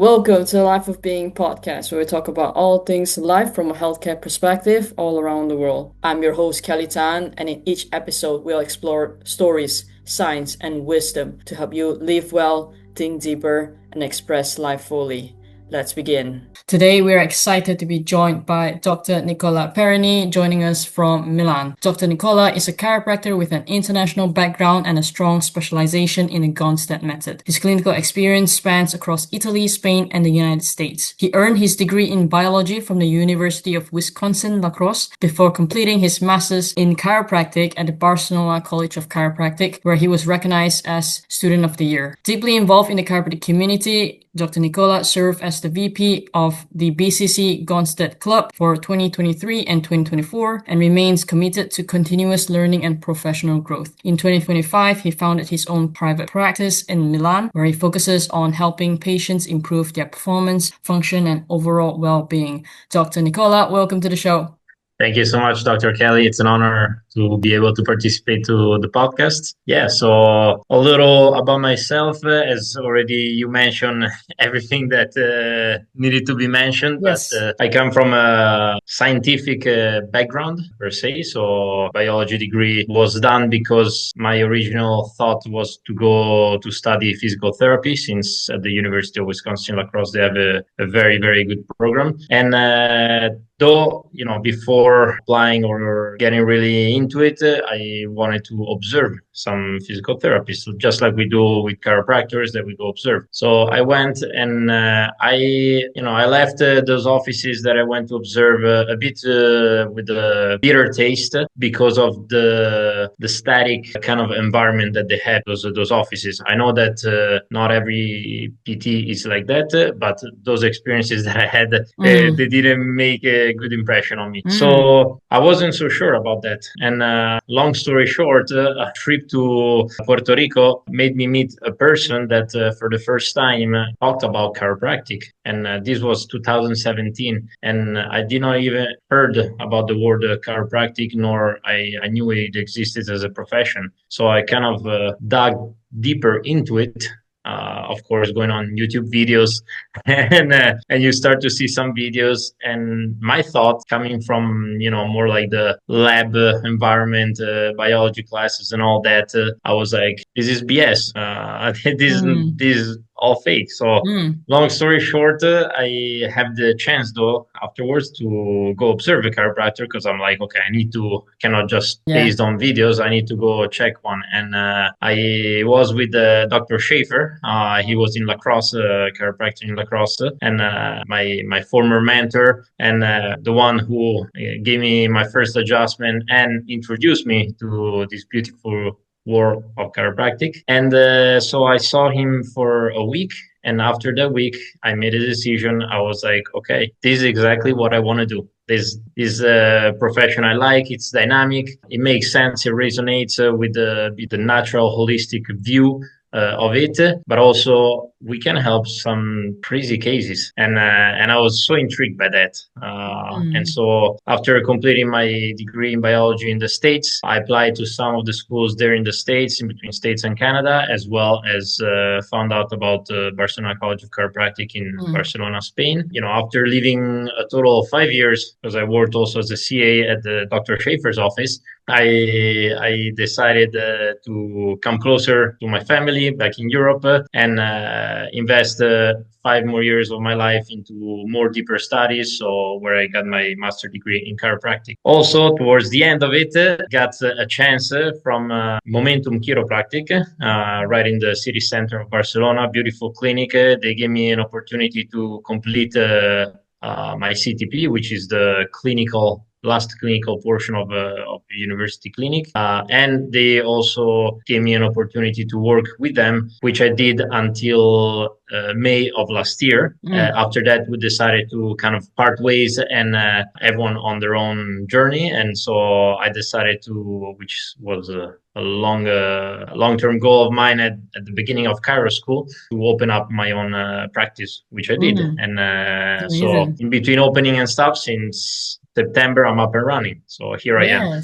Welcome to the Life of Being podcast, where we talk about all things life from a healthcare perspective all around the world. I'm your host, Kelly Tan, and in each episode, we'll explore stories, science, and wisdom to help you live well, think deeper, and express life fully. Let's begin. Today, we are excited to be joined by Dr. Nicola Perini, joining us from Milan. Dr. Nicola is a chiropractor with an international background and a strong specialization in the gonstead method. His clinical experience spans across Italy, Spain, and the United States. He earned his degree in biology from the University of Wisconsin-La Crosse before completing his master's in chiropractic at the Barcelona College of Chiropractic, where he was recognized as Student of the Year. Deeply involved in the chiropractic community, Dr. Nicola served as the VP of the BCC Gonstead Club for 2023 and 2024 and remains committed to continuous learning and professional growth. In 2025, he founded his own private practice in Milan, where he focuses on helping patients improve their performance, function, and overall well-being. Dr. Nicola, welcome to the show. Thank you so much, Dr. Kelly. It's an honor to be able to participate to the podcast. Yeah, so a little about myself, as already you mentioned everything that needed to be mentioned, Yes. but I come from a scientific background per se. So biology degree was done because my original thought was to go to study physical therapy, since at the University of Wisconsin-La Crosse they have a very, very good program. And though, before applying or getting really into it, I wanted to observe some physical therapists, so just like we do with chiropractors, that we go observe. So I went and I left those offices that I went to observe a bit with a bitter taste because of the static kind of environment that they had, those offices. I know that not every PT is like that, but those experiences that I had, they didn't make a good impression on me. So I wasn't so sure about that. And long story short, a trip to Puerto Rico made me meet a person that for the first time talked about chiropractic. And this was 2017. And I did not even heard about the word chiropractic, nor I knew it existed as a profession. So I kind of dug deeper into it. Of course, going on YouTube videos, and you start to see some videos. And my thought, coming from more like the lab environment, biology classes, and all that, I was like, this is BS. This is all fake. So long story short, I have the chance though afterwards to go observe a chiropractor, because I'm like, okay, cannot just based on videos, I need to go check one. And I was with Dr. Schaefer. He was in La Crosse, chiropractor in La Crosse, and my former mentor, and the one who gave me my first adjustment and introduced me to this beautiful world of chiropractic. And so I saw him for a week. And after that week, I made a decision. I was like, okay, this is exactly what I want to do. This is a profession I like. It's dynamic. It makes sense. It resonates with the natural, holistic view of it, but also we can help some crazy cases, and I was so intrigued by that. And so after completing my degree in biology in the States, I applied to some of the schools there in the States, in between States and Canada, as well as found out about the Barcelona College of Chiropractic in Barcelona, Spain. After living a total of 5 years, because I worked also as a CA at the Dr. Schaefer's office, I decided to come closer to my family back in Europe, and invest 5 more years of my life into more deeper studies. So where I got my master degree in chiropractic. Also, towards the end of it, got a chance from Momentum Chiropractic, right in the city center of Barcelona, beautiful clinic. They gave me an opportunity to complete my CTP, which is the last clinical portion of the university clinic. And they also gave me an opportunity to work with them, which I did until May of last year. After that, we decided to kind of part ways, and everyone on their own journey. And so I decided to, which was a long-term goal of mine at the beginning of Chiro school, to open up my own practice, which I did. And so in between opening and stuff, since September, I'm up and running. So here I am.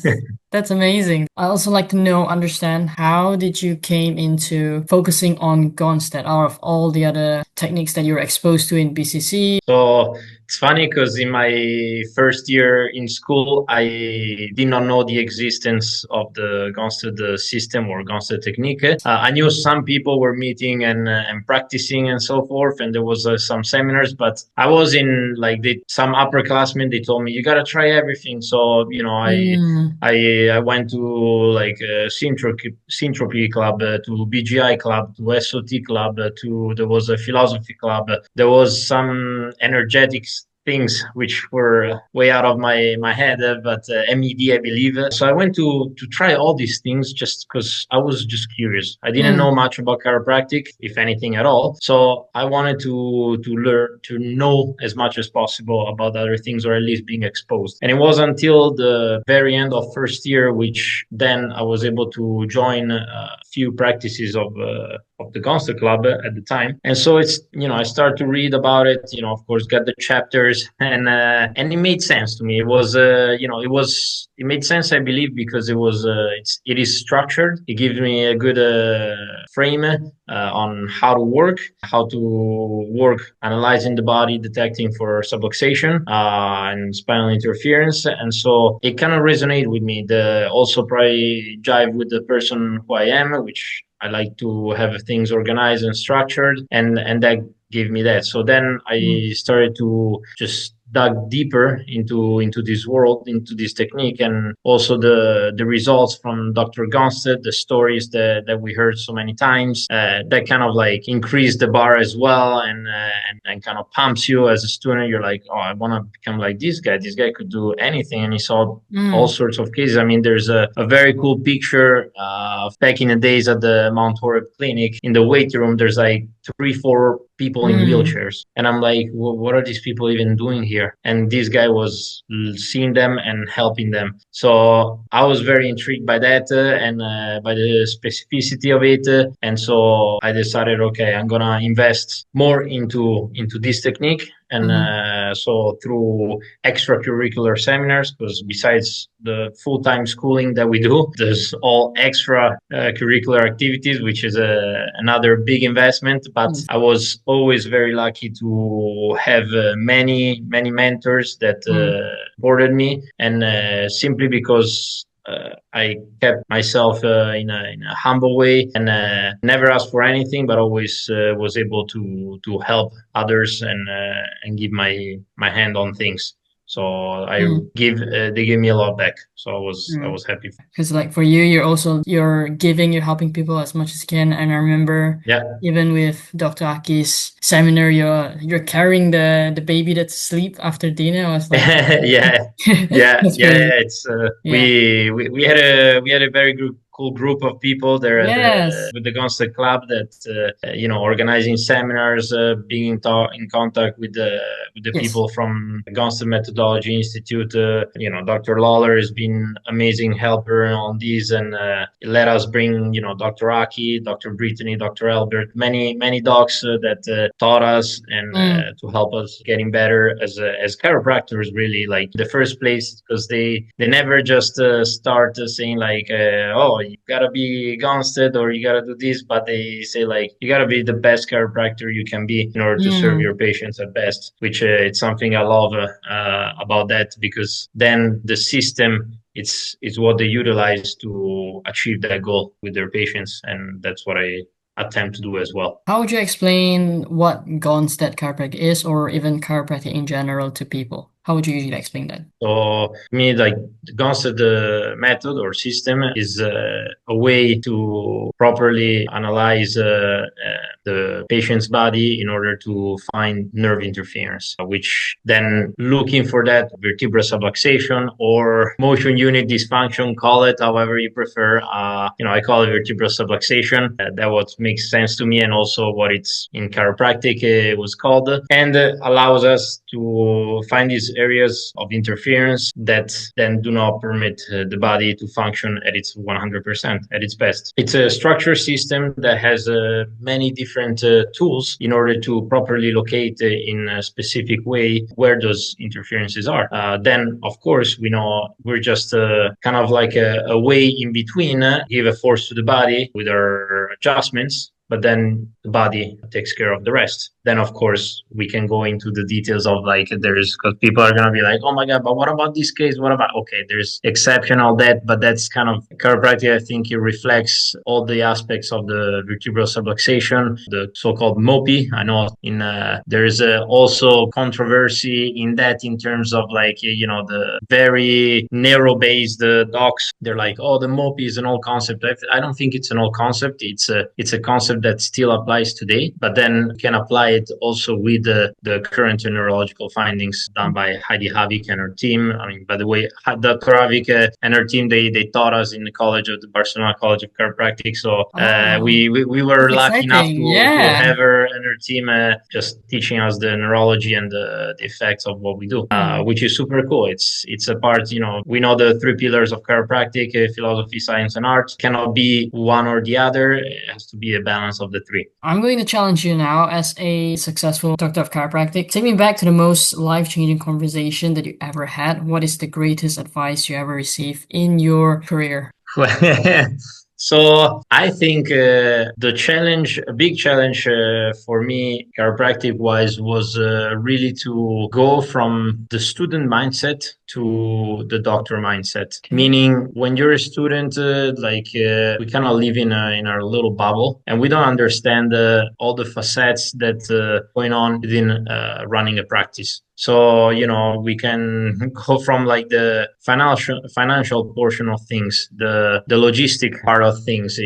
That's amazing. I also like to understand how did you came into focusing on gonstead out of all the other techniques that you were exposed to in BCC? So it's funny because in my first year in school, I did not know the existence of the gonstead system or gonstead technique. I knew some people were meeting and practicing and so forth, and there was some seminars. But I was in like some upperclassmen. They told me you gotta try everything. So Mm, I went to like Syntropy club, to BGI club, to SOT club, to there was a philosophy club. There was some energetics things which were way out of my head, but MED, I believe. So I went to try all these things just because I was just curious. I didn't know mm, much about chiropractic, if anything at all. So I wanted to learn to know as much as possible about other things, or at least being exposed. And it was until the very end of first year, which then I was able to join a few practices of the Gonstead Club at the time. And so it's, I started to read about it, of course, got the chapters, and it made sense to me. It was, it made sense, I believe, because it is structured. It gives me a good frame on how to work, analyzing the body, detecting for subluxation and spinal interference. And so it kind of resonated with me. The also probably jive with the person who I am, which I like to have things organized and structured, and that gave me that. So then mm, I started to just dug deeper into this world, into this technique, and also the results from Dr. Gonstead, the stories that we heard so many times, that kind of like increased the bar as well, and kind of pumps you as a student. You're like, oh, I want to become like this guy. This guy could do anything, and he saw all mm, sorts of cases. I mean, there's a very cool picture back in the days at the Mount Horeb Clinic. In the weight room, there's like three, four people in mm, wheelchairs. And I'm like, what are these people even doing here? And this guy was seeing them and helping them. So I was very intrigued by that and by the specificity of it. And so I decided, okay, I'm going to invest more into this technique. And mm, so through extracurricular seminars, because besides the full-time schooling that we do, there's all extra curricular activities, which is another big investment. But mm, I was always very lucky to have many mentors that mm, supported me, and simply because I kept myself in a humble way and never asked for anything, but always was able to help others and give my hand on things. So mm. they gave me a lot back. So I Mm. was happy. Because like for you, you're giving, you're helping people as much as you can. And I remember Yeah. even with Dr. Aki's seminar, you're carrying the baby that's asleep after dinner. I was like, Yeah, that's yeah. crazy. It's Yeah. we had a very cool group of people there at the Yes. with the Gonstead Club that organizing seminars, being in contact with the Yes. people from the Gonstead Methodology Institute. Dr. Lawler has been amazing helper on these, and let us bring Dr. Aki, Dr. Brittany, Dr. Albert, many docs that taught us and Mm, to help us getting better as chiropractors. Really, like the first place, because they never just start saying like, oh, you gotta be Gonstead or you gotta do this, but they say like you gotta be the best chiropractor you can be in order to serve your mm, patients at best. Which it's something I love about that, because then the system it's what they utilize to achieve that goal with their patients, and that's what I attempt to do as well. How would you explain what Gonstead chiropractic is, or even chiropractic in general to people? How would you usually explain that? So, to me, like the concept method or system is a way to properly analyze the patient's body in order to find nerve interference, which then looking for that vertebral subluxation or motion unit dysfunction, call it however you prefer. I call it vertebral subluxation. That what makes sense to me, and also what it's in chiropractic was called, and allows us to find this areas of interference that then do not permit the body to function at its 100%, at its best. It's a structure system that has many different tools in order to properly locate in a specific way where those interferences are. Then, of course, we know we're just kind of like a way in between, give a force to the body with our adjustments, but then the body takes care of the rest. Then, of course, we can go into the details of like there's because people are going to be like, oh my God, but what about this case? What about, okay, there's exceptional that, but that's kind of chiropractic. I think it reflects all the aspects of the vertebral subluxation, the so-called MOPI. I know there's also controversy in that in terms of like, the very narrow-based docs. They're like, oh, the MOPI is an old concept. I don't think it's an old concept. It's a concept that still applies today, but then can apply it also with the current neurological findings done by Heidi Havik and her team. I mean, by the way, Dr. Havik and her team, they taught us in the college of the Barcelona College of Chiropractic. So we were That's lucky enough exciting. to Yeah. have her and her team just teaching us the neurology and the effects of what we do, which is super cool. It's a part, we know the three pillars of chiropractic, philosophy, science, and art. Cannot be one or the other. It has to be a balance of the three. I'm going to challenge you now as a successful doctor of chiropractic. Take me back to the most life-changing conversation that you ever had. What is the greatest advice you ever received in your career? So I think a big challenge for me, chiropractic wise, was really to go from the student mindset to the doctor mindset. Okay. Meaning, when you're a student, we kind of live in our little bubble, and we don't understand all the facets that going on within running a practice. So, we can go from like the financial portion of things, the logistic part of things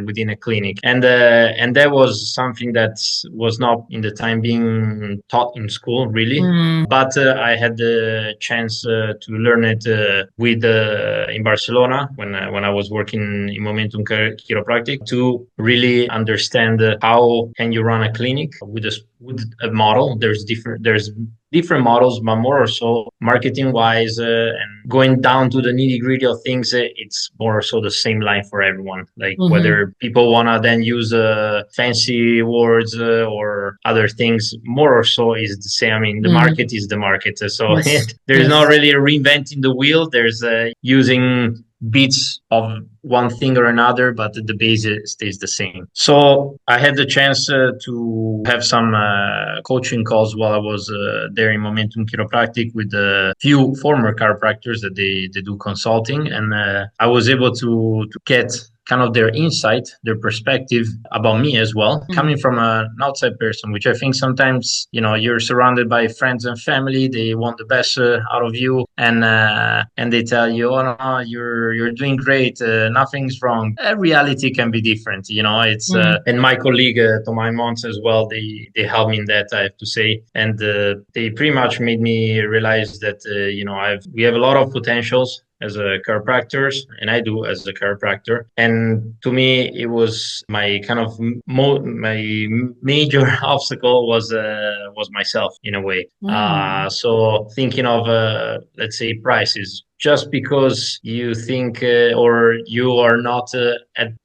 within a clinic. And that was something that was not in the time being taught in school, really. But I had the chance to learn it in Barcelona when I was working in Momentum Chiropractic to really understand how can you run a clinic with a model. There's different models, but more or so marketing wise and going down to the nitty gritty of things, it's more or so the same line for everyone. Like whether people want to then use fancy words or other things, more or so is the same. I mean, the market is the market. So Yes. there's not Yes. really reinventing the wheel. There's using bits of one thing or another, but the base stays the same. So I had the chance to have some coaching calls while I was there in Momentum Chiropractic with a few former chiropractors that they do consulting, and I was able to get kind of their insight, their perspective about me as well, coming from an outside person, which I think sometimes, you're surrounded by friends and family. They want the best out of you, and they tell you, oh no, you're doing great, nothing's wrong. Reality can be different, It's and my colleague Tomai Mons as well. They helped me in that, I have to say, and they pretty much made me realize that we have a lot of potentials as a chiropractor, and I do as a chiropractor. And to me, it was my kind of my major obstacle was myself in a way. So thinking of let's say prices. Just because you think or you are not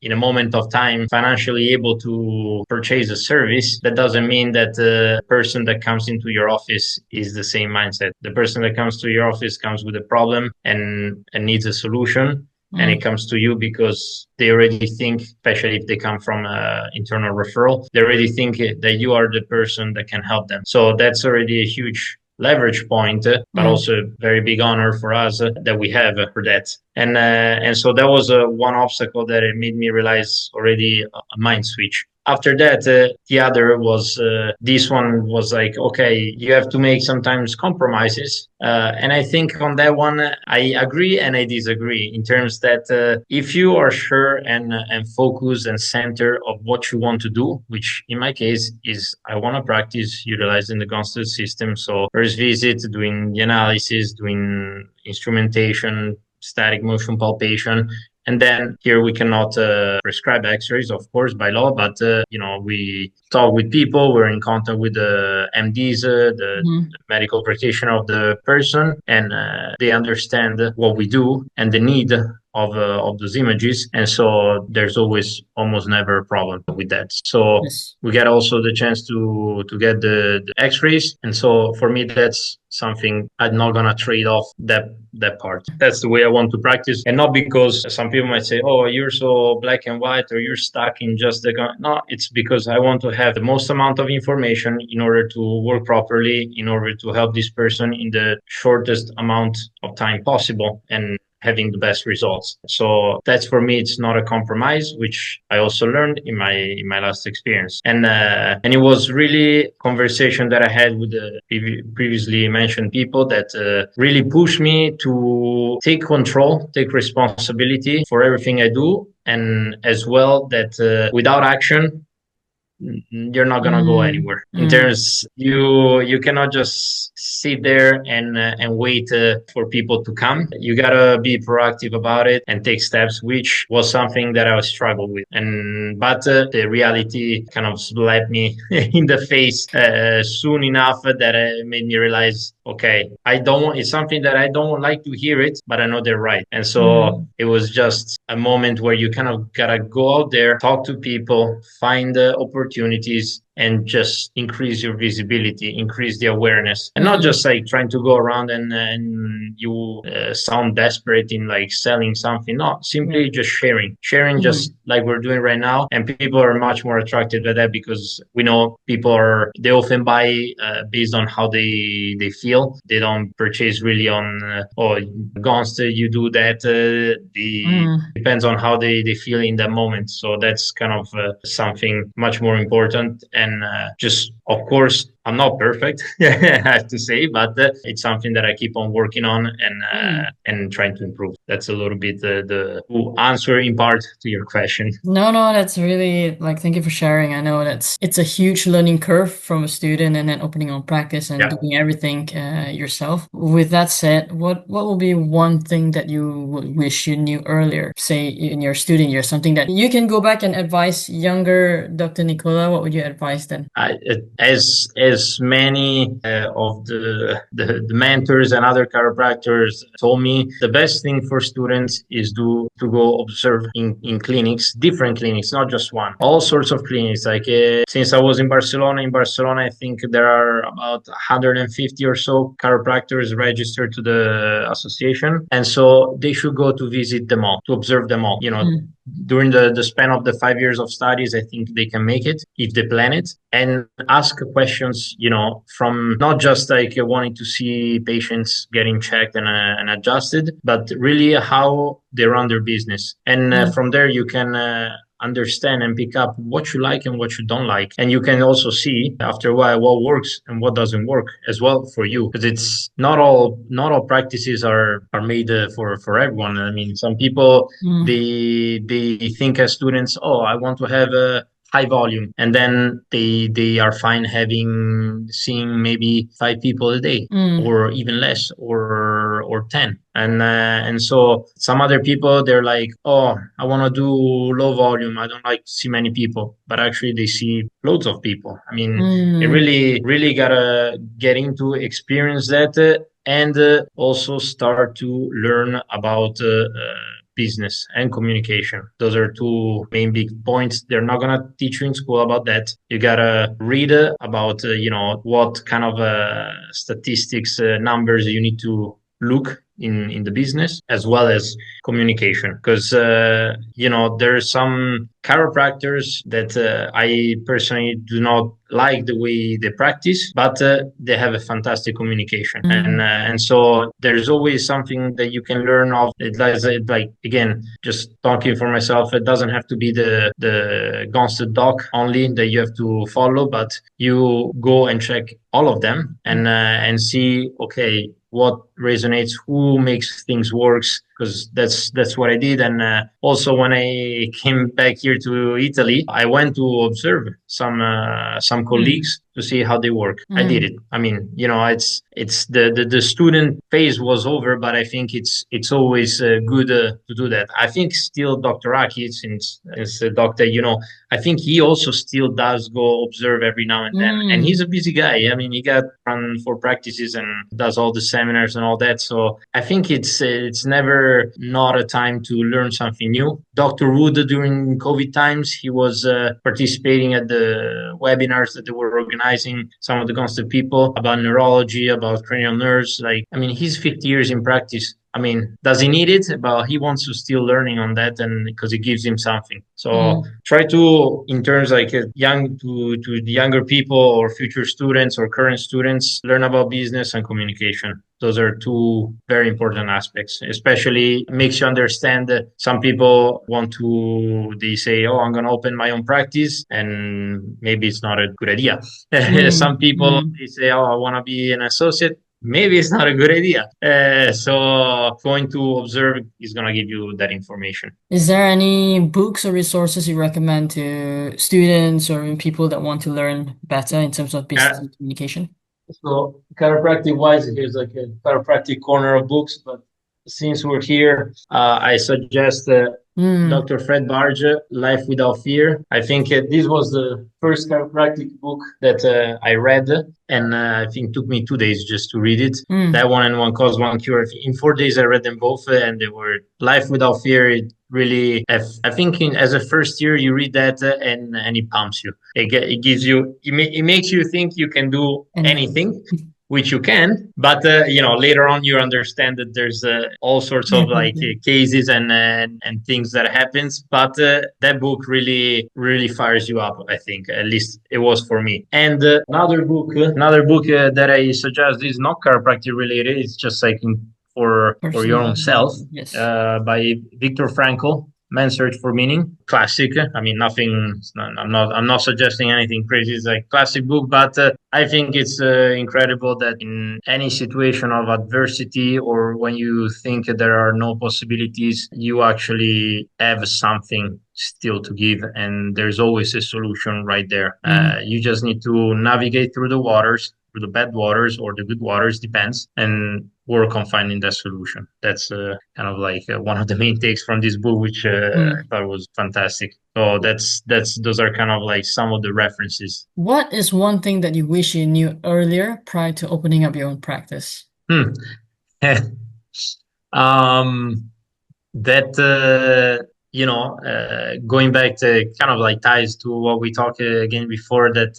in a moment of time financially able to purchase a service, that doesn't mean that the person that comes into your office is the same mindset. The person that comes to your office comes with a problem and needs a solution. And it comes to you because they already think, especially if they come from internal referral, they already think that you are the person that can help them. So that's already a huge leverage point, but also a very big honor for us that we have for that. And so that was one obstacle that it made me realize already a mind switch. After that, the other was this one was like, okay, you have to make sometimes compromises. And I think on that one, I agree and I disagree in terms that if you are sure and focused and center of what you want to do, which in my case is I want to practice utilizing the gonstead system. So first visit, doing the analysis, doing instrumentation, static motion palpation, And then here we cannot prescribe x-rays, of course, by law, but we talk with people, we're in contact with the MDs, the Mm-hmm. medical practitioner of the person, and they understand what we do and the need of those images. And so there's always almost never a problem with that. So Yes. we get also the chance to get the x-rays. And so for me, that's something I'm not gonna trade off that part. That's the way I want to practice, and not because some people might say, "Oh, you're so black and white," or "You're stuck in just the." No, it's because I want to have the most amount of information in order to work properly, in order to help this person in the shortest amount of time possible, and having the best results. So that's for me, it's not a compromise, which I also learned in my last experience. And it was really a conversation that I had with the previously mentioned people that really pushed me to take control, take responsibility for everything I do, and as well that without action you're not gonna go Mm, anywhere. In mm, terms, you cannot just sit there and wait for people to come. You gotta be proactive about it and take steps, which was something that I was struggled with. And but the reality kind of slapped me in the face soon enough that it made me realize, okay, I don't want. It's something that I don't like to hear it, but I know they're right. And so mm, it was just a moment where you kind of gotta go out there, talk to people, find the opportunities, and just increase your visibility, increase the awareness, and not mm, just like trying to go around and you sound desperate in like selling something. No, yeah. simply just sharing Mm, just like we're doing right now. And people are much more attracted to that because we know people are, they often buy based on how they feel. They don't purchase really on, oh, gonstead, you do that. The mm, depends on how they feel in that moment. So that's kind of something much more important. And just, of course, I'm not perfect, I have to say, but it's something that I keep on working on mm. and trying to improve. That's a little bit the to answer in part to your question. No, no, that's really like thank you for sharing. I know it's a huge learning curve from a student and then opening on practice and Yeah. doing everything yourself. With that said, what will be one thing that you would wish you knew earlier, say in your student year, something that you can go back and advise younger Dr. Nicola? What would you advise then? As many of the mentors and other chiropractors told me, the best thing for students is to go observe in clinics, different clinics, not just one, all sorts of clinics. Like since I was in Barcelona, I think there are about 150 or so chiropractors registered to the association, and so they should go to visit them all, to observe them all. Mm, During the span of the 5 years of studies, I think they can make it if they plan it, and ask questions, from not just like wanting to see patients getting checked and adjusted, but really how they run their business. And mm, from there, you can understand and pick up what you like and what you don't like. And you can also see after a while what works and what doesn't work as well for you. Because it's not all practices are made for everyone. I mean, some people mm, they think as students, oh, I want to have a high volume, and then they are fine having seeing maybe 5 people a day mm, or even less, or 10. And so some other people, they're like, oh, I want to do low volume, I don't like to see many people, but actually they see loads of people. I mean, it mm, really gotta get into experience that, and also start to learn about business and communication. Those are two main big points. They're not gonna teach you in school about that. You gotta read about what kind of statistics, numbers you need to look in the business, as well as communication, because there are some chiropractors that I personally do not like the way they practice, but they have a fantastic communication, and mm, so there's always something that you can learn of. Like again, just talking for myself, it doesn't have to be the constant doc only that you have to follow, but you go and check all of them, and see, okay, what resonates, who makes things works, because that's what I did. And also when I came back here to Italy, I went to observe some Mm. colleagues to see how they work. I did Mm. it. I mean, it's the student phase was over, but I think it's always good to do that. I think still Dr. Aki, since as a doctor, I think he also still does go observe every now and then, and he's Mm. a busy guy. I mean, he got run for practices and does all the seminars and all that. So I think it's never not a time to learn something new. Dr. Wood during COVID times, he was participating at the webinars that they were organizing. Some of the constant people about neurology, about cranial nerves. Like, I mean, he's 50 years in practice. I mean, does he need it? But he wants to still learning on that, and because it gives him something. So Mm. try to, in terms like young to the younger people or future students or current students, learn about business and communication. Those are two very important aspects. Especially makes you understand that some people want to. They say, "Oh, I'm going to open my own practice," and maybe it's not a good idea. Some Mm. people Mm. they say, "Oh, I want to be an associate." Maybe it's not a good idea. So going to observe is going to give you that information. Is there any books or resources you recommend to students or even people that want to learn better in terms of business Uh, and communication? so chiropractic wise, here's like a chiropractic corner of books. But since we're here, I suggest Mm. Dr. Fred Barge, Life Without Fear. I think this was the first chiropractic book that I read, and I think it took me 2 days just to read it. That Mm. one and One Cause, One Cure. In 4 days, I read them both, and they were Life Without Fear. It really, I think, as a first year, you read that, and it pumps you. It gives you, it makes you think you can do Anything. anything, which you can, but later on you understand that there's all sorts of like cases and things that happens. But that book really fires you up. I think at least it was for me. And another book that I suggest is not chiropractic related. It's just like for your Personal own self, development. Yes. by Viktor Frankl. Man's Search for Meaning, classic. I mean, nothing. I'm not suggesting anything crazy. It's like classic book, but I think it's incredible that in any situation of adversity or when you think there are no possibilities, you actually have something still to give, and there's always a solution right there. Mm. You just need to navigate through the waters, through the bad waters or the good waters, depends, and work on finding that solution. That's kind of like one of the main takes from this book, which I Mm. thought was fantastic. So that's those are kind of like some of the references. What is one thing that you wish you knew earlier prior to opening up your own practice? Hmm. um, that going back to kind of like ties to what we talked again before, that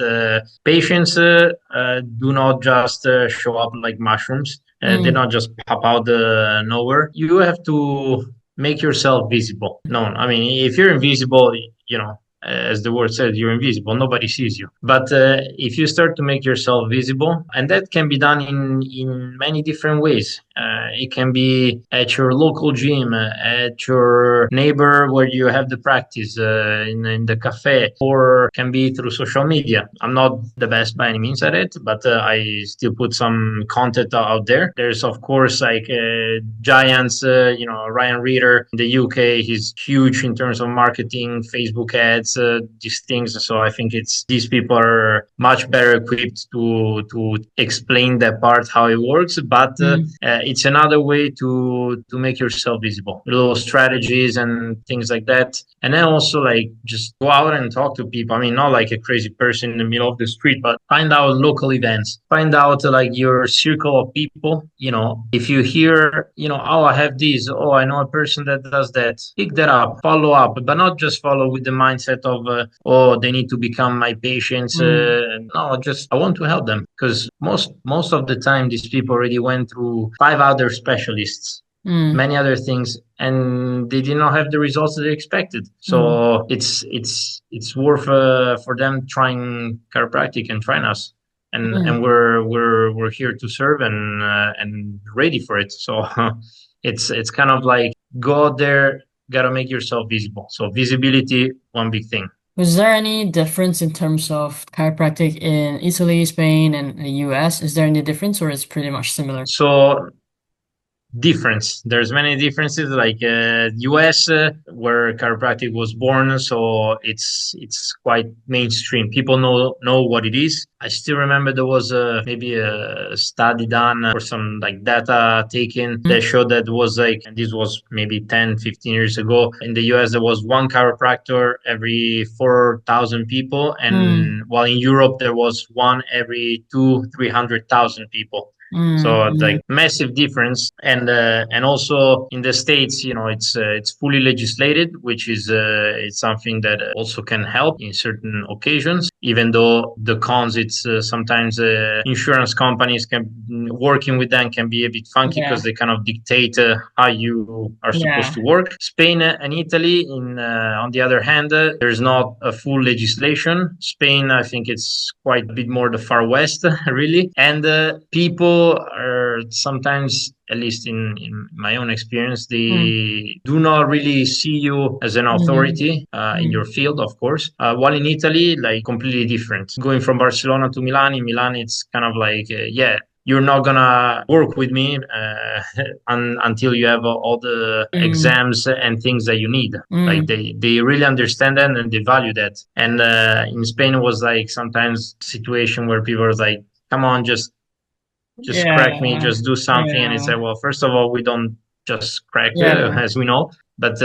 patients do not just show up like mushrooms. They Mm. not just pop out nowhere. You have to make yourself visible. No, I mean, if you're invisible, as the word says, you're invisible. Nobody sees you. But if you start to make yourself visible, and that can be done in many different ways. It can be at your local gym, at your neighbor where you have the practice, in the cafe, or can be through social media. I'm not the best by any means at it, but I still put some content out there. There's, of course, like giants, Ryan Reeder in the UK. He's huge in terms of marketing, Facebook ads, these things. So I think these people are much better equipped to explain that part, how it works. But Mm. it's another way to make yourself visible, little strategies and things like that. And then also like just go out and talk to people. I mean, not like a crazy person in the middle of the street, but find out local events, find out like your circle of people. If you hear, oh, I have this, oh, I know a person that does that, pick that up, follow up, but not just follow with the mindset of, oh, they need to become my patients. Mm. No, just I want to help them, because most of the time these people already went through five other specialists, Mm. many other things, and they did not have the results that they expected. Mm. So it's worth for them trying chiropractic and trying us, and Mm. we're here to serve and ready for it. So it's kind of like go out there, gotta make yourself visible. So visibility, one big thing. Was there any difference in terms of chiropractic in Italy, Spain, and the US? Is there any difference or it's pretty much similar? So difference. There's many differences, like US, where chiropractic was born, so it's quite mainstream. People know what it is. I still remember there was maybe a study done or some like data taken that showed that was like, and this was maybe 10, 15 years ago. In the US, there was one chiropractor every 4,000 people. And while in Europe, there was one every 300,000 people. So like massive difference, and also in the States, it's fully legislated, which is it's something that also can help in certain occasions. Even though the cons, it's sometimes insurance companies can working with them can be a bit funky because Yeah. they kind of dictate how you are supposed Yeah. to work. Spain and Italy, on the other hand, there's not a full legislation. Spain, I think it's quite a bit more the far west, really, and people are sometimes, at least in my own experience, they do not really see you as an authority in your field, of course. While in Italy, like completely different. Going from Barcelona to Milan, in Milan, it's kind of like, yeah, you're not gonna work with me until you have all the exams and things that you need. Like they really understand that and they value that. And in Spain, it was like sometimes situation where people was like, "Come on, just crack me, Yeah. just do something." And it's Yeah. like, well, first of all, we don't just crack, Yeah. as we know. But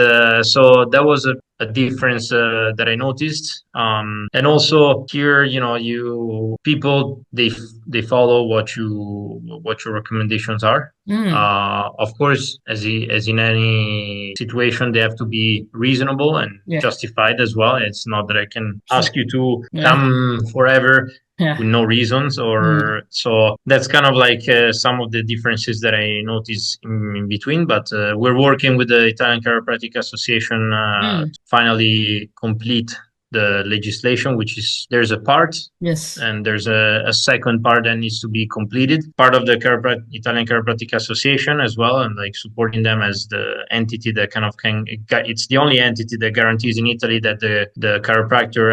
so that was a difference that I noticed. And also here, you people they follow what your recommendations are. Of course, as in any situation, they have to be reasonable and Yeah. justified as well. It's not that I can ask Sure. you to Yeah. come forever with Yeah. no reasons, or so that's kind of like some of the differences that I notice in between. But we're working with the Italian Chiropractic Association to finally complete the legislation, which is there's a part Yes. and there's a second part that needs to be completed. Part of the Italian Chiropractic Association as well, and like supporting them as the entity that kind of it's the only entity that guarantees in Italy that the chiropractor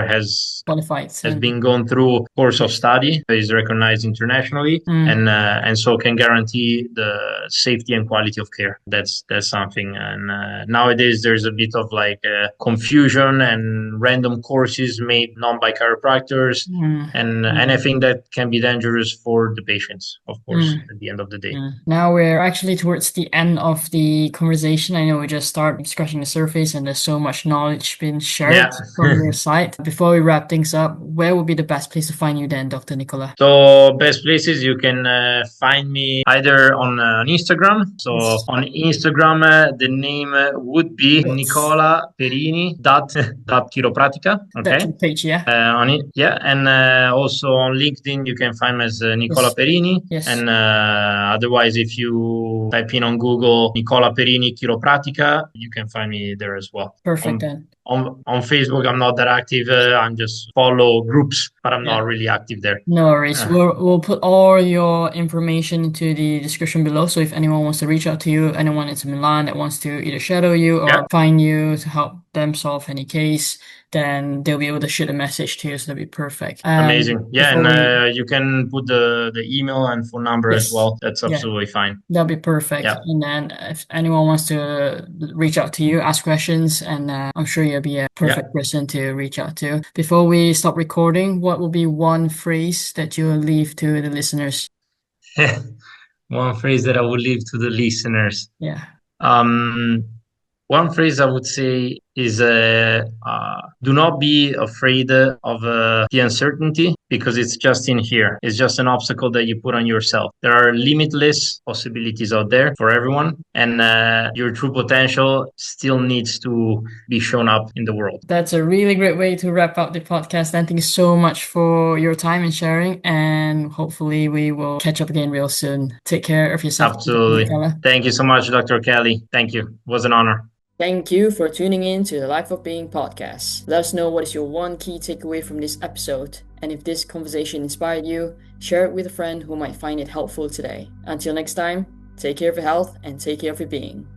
Qualified. has And been gone through course of study that is recognized internationally, and so can guarantee the safety and quality of care. That's something. And nowadays there's a bit of like confusion and random courses made non by chiropractors, and I think that can be dangerous for the patients, of course, at the end of the day. Now we're actually towards the end of the conversation. I know we just started scratching the surface and there's so much knowledge being shared Yeah. from your side. Before we wrap things up, where would be the best place to find you then, Dr. Nicola? So best places you can find me either on Instagram. So Yes. on Instagram, the name would be Yes. Nicola Perini dot chiropratica. That's Okay. your page, yeah? On it, yeah, and also on LinkedIn you can find me as Nicola Yes. Perini. Yes. And otherwise, if you type in on Google Nicola Perini Chiropratica, you can find me there as well. Perfect then. On Facebook, I'm not that active. I'm just follow groups, but I'm Yeah. not really active there. No worries. Uh, We'll put all your information into the description below. So if anyone wants to reach out to you, anyone in Milan that wants to either shadow you yeah, or find you to help them solve any case, then they'll be able to shoot a message to you. So that'd be perfect. amazing. Yeah, Before and we, you can put the email and phone number as yes, well. That's yeah, absolutely fine. that'll be perfect. Yeah, And then if anyone wants to reach out to you, ask questions, and I'm sure you'll be a yeah. perfect person to reach out to. Before we stop recording, what will be one phrase that you'll leave to the listeners? One phrase that I would leave to the listeners. Yeah. Um, One phrase I would say is do not be afraid of the uncertainty, because it's just in here. It's just an obstacle that you put on yourself. There are limitless possibilities out there for everyone, and your true potential still needs to be shown up in the world. That's a really great way to wrap up the podcast. And thank you so much for your time and sharing. And hopefully we will catch up again real soon. Take care of yourself, Absolutely. Nicola. Thank you so much, Dr. Kelly. Thank you. It was an honor. Thank you for tuning in to the Life of Being podcast. Let us know what is your one key takeaway from this episode. And if this conversation inspired you, share it with a friend who might find it helpful today. Until next time, take care of your health and take care of your being.